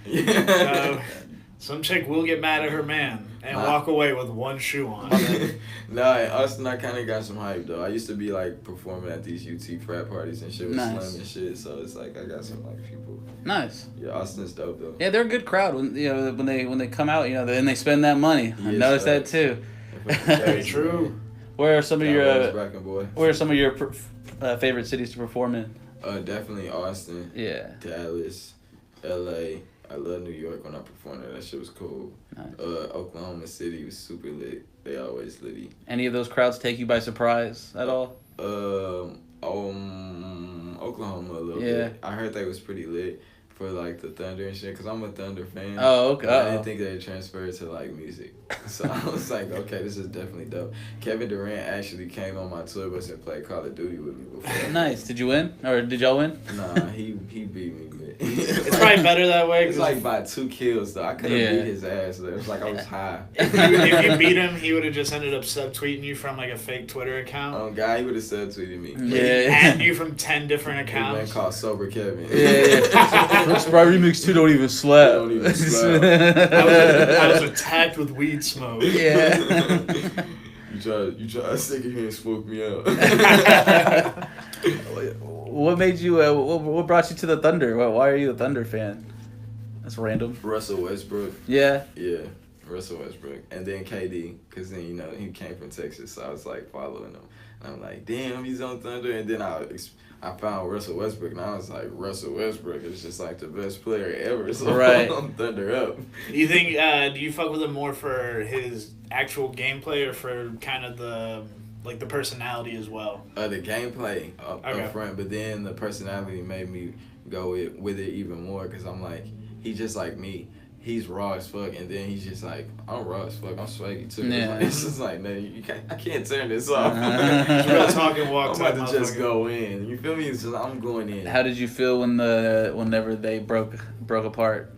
Some chick will get mad at her man and walk away with one shoe on. Nah, in Austin, I kind of got some hype, though. I used to be, like, performing at these UT frat parties and shit with Slim and shit, so it's like I got some, like, people. Nice. Yeah, Austin's dope, though. Yeah, they're a good crowd when they come out, and they spend that money. I noticed that, too. Very true. Where are some of your favorite cities to perform in? Definitely Austin. Yeah. Dallas, LA. I love New York when I performed there. That shit was cool. Nice. Oklahoma City was super lit. They always litty. Any of those crowds take you by surprise at all? Oklahoma a little bit. I heard they was pretty lit. for like the Thunder and shit, cause I'm a Thunder fan. Oh, okay. I didn't think they transferred to like music, so I was like, okay, this is definitely dope. Kevin Durant actually came on my tour bus and played Call of Duty with me before. Nice. Did you win, or did y'all win? Nah, he beat me. It's probably better that way. It's like by 2 kills though. I could have beat his ass. Though. It was like I was high. If you beat him, he would have just ended up subtweeting you from like a fake Twitter account. Oh God, he would have subtweeted me. Yeah, and you from 10 different accounts. Man called Sober Kevin. Yeah. Sprite Remix 2 don't even slap. Don't even slap. I was attacked with weed smoke. Yeah. You try to stick in here and smoke me out. What made you? What brought you to the Thunder? Why are you a Thunder fan? That's random. Russell Westbrook. Yeah. Yeah, Russell Westbrook, and then KD, cause then he came from Texas, so I was like following him, and I'm like, damn, he's on Thunder, and then I found Russell Westbrook, and I was like, Russell Westbrook is just like the best player ever, so right. I'm Thunder up. You think? Do you fuck with him more for his actual gameplay or for kind of the personality as well? The gameplay up front, but then the personality made me go with it even more, because I'm like, he's just like me. He's raw as fuck, and then he's just like, I'm raw as fuck. I'm swaggy too. Yeah. It's just like, no, I can't turn this off. Real talk and walk. I'm about to just go in. You feel me? It's just, I'm going in. How did you feel whenever they broke apart?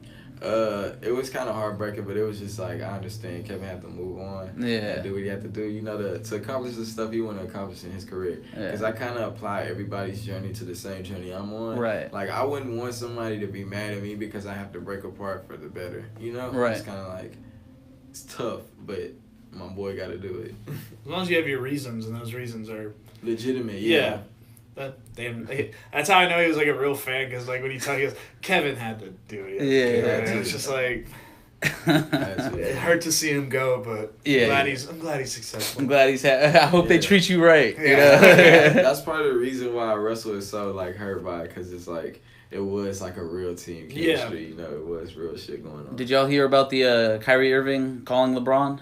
It was kind of heartbreaking, but it was just like, I understand Kevin had to move on. Yeah. And do what he had to do, to accomplish the stuff he wanted to accomplish in his career. Because I kind of apply everybody's journey to the same journey I'm on. Right. Like, I wouldn't want somebody to be mad at me because I have to break apart for the better, you know? Right. It's kind of like, it's tough, but my boy got to do it. As long as you have your reasons, and those reasons are legitimate, yeah. That's how I know he was like a real fan, because like when he told us Kevin had to do it. Yeah, it's just like it hurt to see him go, but I'm glad he's successful. I'm glad I hope they treat you right. Yeah. You know? That's part of the reason why Russell is so like hurt by it, because it's like it was like a real team chemistry. You know, it was real shit going on. Did y'all hear about the Kyrie Irving calling LeBron?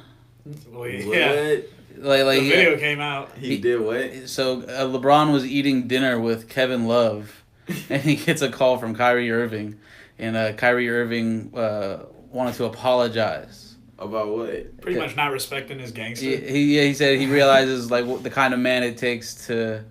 Well, yeah. Like the video came out. He did what? So LeBron was eating dinner with Kevin Love, and he gets a call from Kyrie Irving, and Kyrie Irving wanted to apologize. About what? Pretty much not respecting his gangster. He said he realizes like what the kind of man it takes to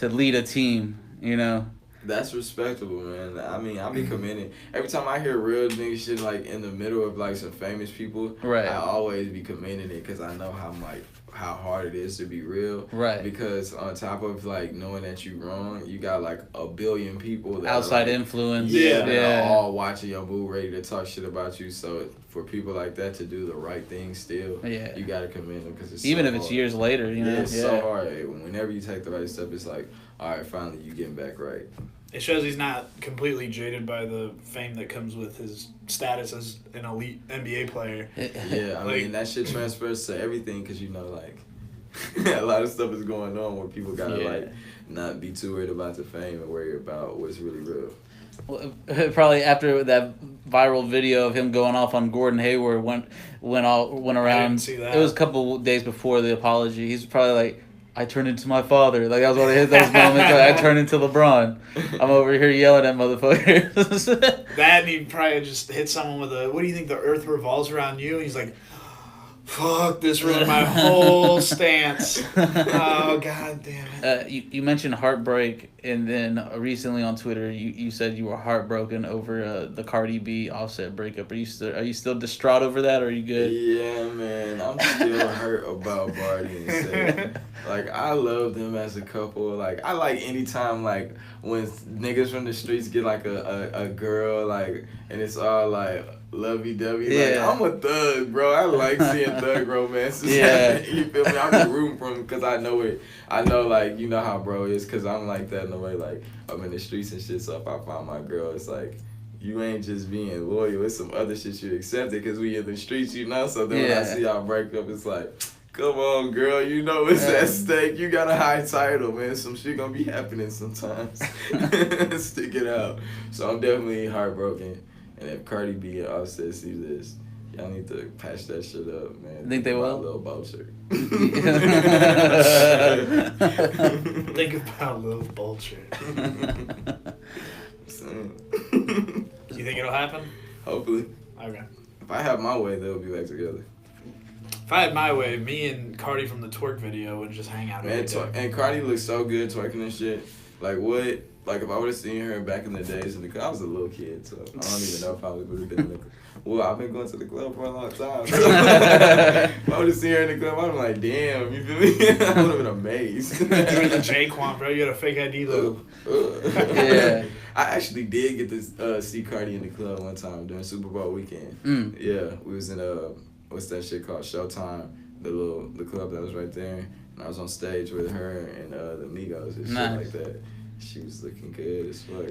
lead a team. You know. That's respectable, man. I mean, I be commending. Every time I hear real nigga shit like in the middle of like some famous people, right. I always be commending it, because I know how hard it is to be real. Right. Because on top of like knowing that you wrong, you got like a billion people that outside like, influence. That are all watching your boo, ready to talk shit about you. So for people like that to do the right thing still, you gotta commend them, because it's even so if it's hard. years later, you know. It's so hard. Whenever you take the right step, it's like, all right, finally you getting back right. It shows he's not completely jaded by the fame that comes with his status as an elite NBA player. Yeah, I mean, that shit transfers to everything, because, you know, like, a lot of stuff is going on where people gotta, like, not be too worried about the fame and worry about what's really real. Well, probably after that viral video of him going off on Gordon Hayward went around. I didn't see that. It was a couple days before the apology. He's probably like, I turned into my father. Like, that was one of those moments. Like, I turned into LeBron. I'm over here yelling at motherfuckers. That, and he probably just hit someone with what do you think the earth revolves around you? And he's like, fuck, this ruined my whole stance. Oh, god damn it. You mentioned heartbreak, and then recently on Twitter you said you were heartbroken over the Cardi B Offset breakup. Are you still distraught over that, or are you good? Yeah, man, I'm still hurt about Barty and Seth. Like, I love them as a couple. Like, I like anytime, like, when niggas from the streets get, like, a girl, like, and it's all, like, lovey-dovey. Yeah. Like, I'm a thug, bro. I like seeing thug romances. Yeah. You feel me? I'm rooting for him, because I know it. I know, like, you know how bro is, because I'm like that in a way. Like, I'm in the streets and shit, so if I find my girl, it's like, you ain't just being loyal. It's some other shit you accepted, because we in the streets, you know? So then when I see y'all break up, it's like, come on, girl, you know it's at stake. You got a high title, man. Some shit gonna be happening sometimes. Stick it out. So I'm definitely heartbroken. And if Cardi B and Offset see this, y'all need to patch that shit up, man. Think they will? Lil Vulture. Think about Lil Vulture. You think it'll happen? Hopefully. Okay. If I have my way, they'll be back together. If I had my way, me and Cardi from the twerk video would just hang out. Man, and Cardi looks so good twerking and shit. Like what? Like if I would have seen her back in the days in the club, I was a little kid, so I don't even know if I would have been in the club. Well, I've been going to the club for a long time. So if I would have seen her in the club, I'd have been like, damn, you feel me? I would have been amazed. You were the J-Quan, bro. You had a fake ID though. Yeah. I actually did get to see Cardi in the club one time during Super Bowl weekend. Yeah, we was in what's that shit called? Showtime, the club that was right there. And I was on stage with her and the Migos and shit like that. She was looking good as fuck.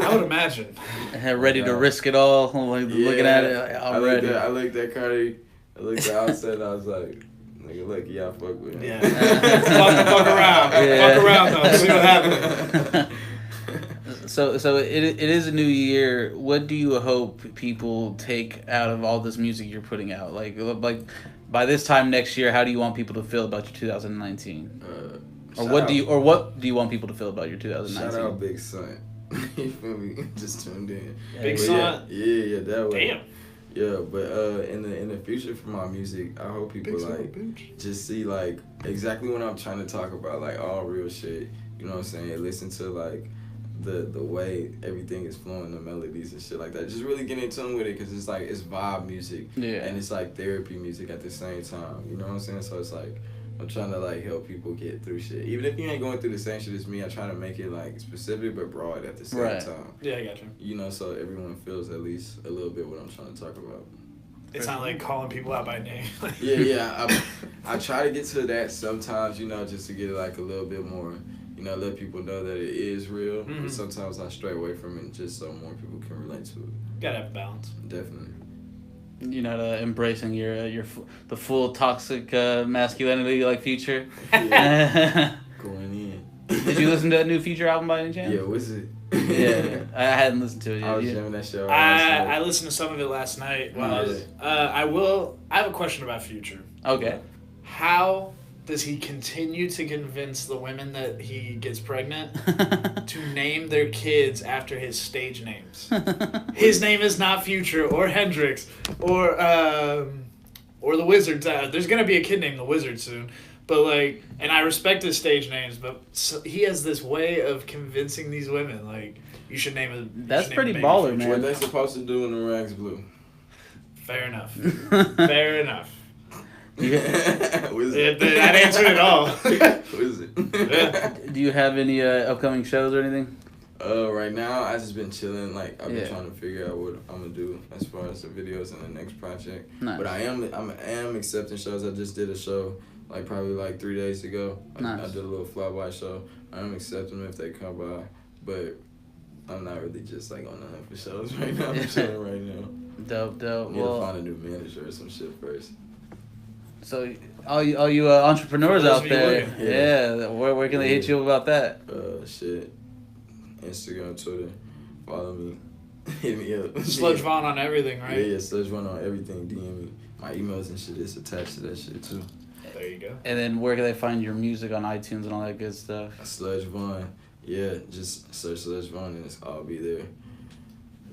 I would imagine. Ready to risk it all, like, looking at it. Like, I'm ready. I looked at Cardi. I looked at Outset and I was like, nigga, look, y'all fuck with him. Yeah. fuck around. Yeah. Fuck around though. See what happens. So it is a new year. What do you hope people take out of all this music you're putting out? Like by this time next year, how do you want people to feel about your 2019? Or what do you want people to feel about your 2019? Shout out Big Son. You feel me? Just tuned in. Big Son. Yeah, that way. Damn. Yeah, but in the future for my music, I hope people just see like exactly what I'm trying to talk about, like all real shit. You know what I'm saying? Listen to like the way everything is flowing, the melodies and shit like that. Just really get in tune with it because it's like it's vibe music, and it's like therapy music at the same time. You know what I'm saying? So it's like I'm trying to like help people get through shit. Even if you ain't going through the same shit as me, I try to make it like specific but broad at the same time. Yeah, I got you. You know, so everyone feels at least a little bit what I'm trying to talk about. It's not like calling people out by name. I try to get to that sometimes, you know, just to get like a little bit more, you know, let people know that it is real. Mm-hmm. But sometimes I stray away from it just so more people can relate to it. Gotta have a balance. Definitely. You know, embracing the full toxic masculinity like Future. Yeah. Going in. Did you listen to that new Future album by any chance? Yeah, what's it? Yeah, I hadn't listened to it yet. I was jamming that show. I listened to some of it last night. I have a question about Future. Okay. How does he continue to convince the women that he gets pregnant to name their kids after his stage names? His name is not Future or Hendrix or the Wizard. There's gonna be a kid named the Wizard soon, but like, and I respect his stage names, but he has this way of convincing these women like you should name it. That's pretty baller, man. What they supposed to do in the Rags Blue? Fair enough. Fair enough. Yeah. That answered it all. What is it? Yeah. Do you have any upcoming shows or anything? Right now I just been chilling. Like I've been trying to figure out what I'm gonna do as far as the videos and the next project. Nice. But I am accepting shows. I just did a show like probably like 3 days ago. Nice. I did a little flyby show. I am accepting them if they come by, but I'm not really just like on the hunt for shows right now. I'm chilling right now. Dope. I need to find a new manager or some shit first. So all you entrepreneurs out there, yeah. Where can they hit you about that? Shit, Instagram, Twitter, follow me, hit me up. Sludge Vaughn on everything, right? Yeah, Sludge Vaughn on everything. DM me. My emails and shit is attached to that shit too. There you go. And then where can they find your music on iTunes and all that good stuff? Sludge Vaughn. Yeah, just search Sludge Vaughn and I'll be there.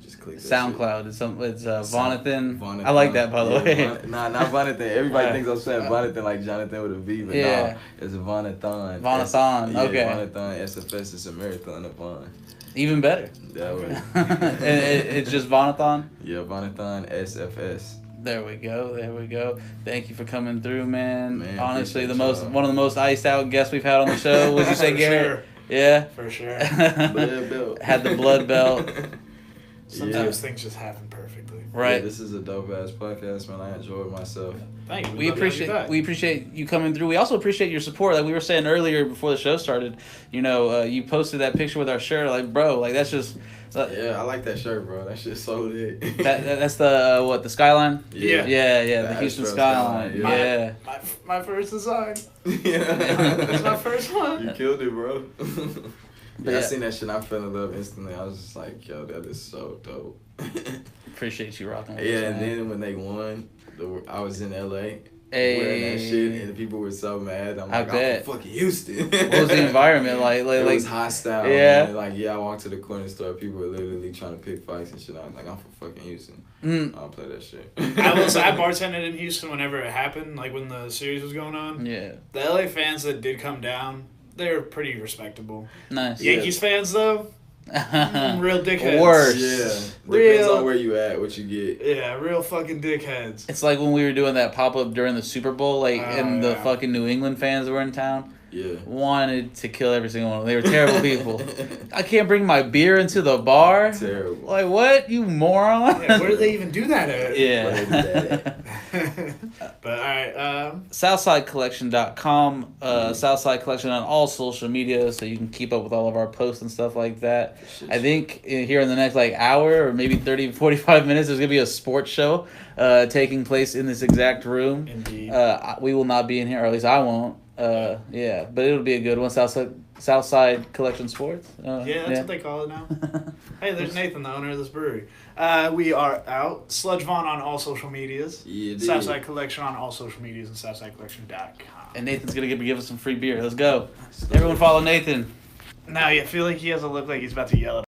Just click that SoundCloud. Shit. It's Vonathan. I like that, by the way. Not Vonathan. Everybody thinks I'm saying Vonathan like Jonathan with a V, but no, it's Vonathan. Vonathan. Okay. Vonathan. SFS is a marathon of Von. Even better. That way. And it's just Vonathan? Yeah, Vonathan SFS. There we go. Thank you for coming through, man. Honestly, one of the most iced out guests we've had on the show. Would you say, Garrett? Sure. Yeah. For sure. Blood belt. Had the blood belt. Sometimes things just happen perfectly. Right. Yeah, this is a dope ass podcast, man. I enjoyed myself. Thank you. We appreciate you coming through. We also appreciate your support. Like we were saying earlier before the show started, you know, you posted that picture with our shirt. Like, bro, like that's just. Yeah, I like that shirt, bro. That shit's so lit. That's the the Skyline. Yeah. The Houston Skyline. Yeah. My first design. Yeah. That's my first one. You killed it, bro. Yeah. I seen that shit and I fell in love instantly. I was just like, yo, that is so dope. Appreciate you rocking with Yeah, us, and man. then when they won, I was in LA wearing that shit, and people were so mad. I'm like, I'm from fucking Houston. What was the environment like? It was hostile. Yeah. Man. Like, I walked to the corner store, people were literally trying to pick fights and shit. I was like, I'm from fucking Houston. I don't play that shit. I bartended in Houston whenever it happened, like when the series was going on. Yeah. The LA fans that did come down, they were pretty respectable. Nice. Yankees fans though, real dickheads. Worse. Yeah. Depends on where you at, what you get. Yeah, real fucking dickheads. It's like when we were doing that pop up during the Super Bowl, and the fucking New England fans were in town. Yeah. Wanted to kill every single one. They were terrible people. I can't bring my beer into the bar. Terrible. Like, what? You moron. Yeah, where do they even do that at? Yeah. But, alright. SouthsideCollection.com. Southside Collection on all social media, so you can keep up with all of our posts and stuff like that. I think here in the next, hour or maybe 30, 45 minutes, there's going to be a sports show taking place in this exact room. Indeed. We will not be in here, or at least I won't. Yeah, but it'll be a good one. Southside Collection Sports. That's what they call it now. Hey, there's Nathan, the owner of this brewery. We are out. Sludge Vaughn on all social medias. Yeah, Southside Collection on all social medias and SouthsideCollection.com. And Nathan's gonna give us some free beer. Let's go. Everyone follow Nathan. Now, you feel like he has a look like he's about to yell at